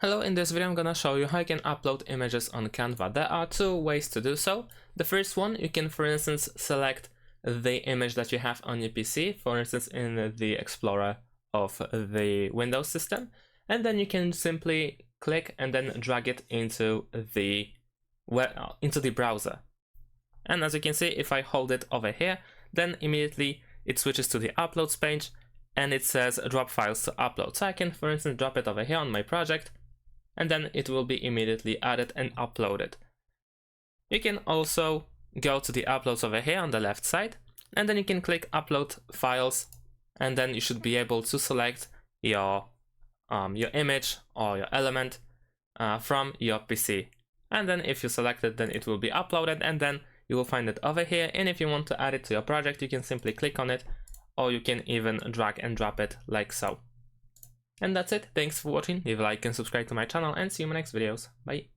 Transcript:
Hello, in this video I'm gonna show you how you can upload images on Canva. There are two ways to do so. The first one, you can for instance select the image that you have on your PC, for instance in the Explorer of the Windows system, and then you can simply click and then drag it into the browser. And as you can see, if I hold it over here, then immediately it switches to the uploads page and it says drop files to upload. So I can for instance drop it over here on my project, and then it will be immediately added and uploaded. You can also go to the uploads over here on the left side, and then you can click upload files, and then you should be able to select your image or your element from your PC. And then if you select it, then it will be uploaded, and then you will find it over here. And if you want to add it to your project, you can simply click on it, or you can even drag and drop it like so. And that's it. Thanks for watching. Leave a like and subscribe to my channel, and see you in my next videos. Bye.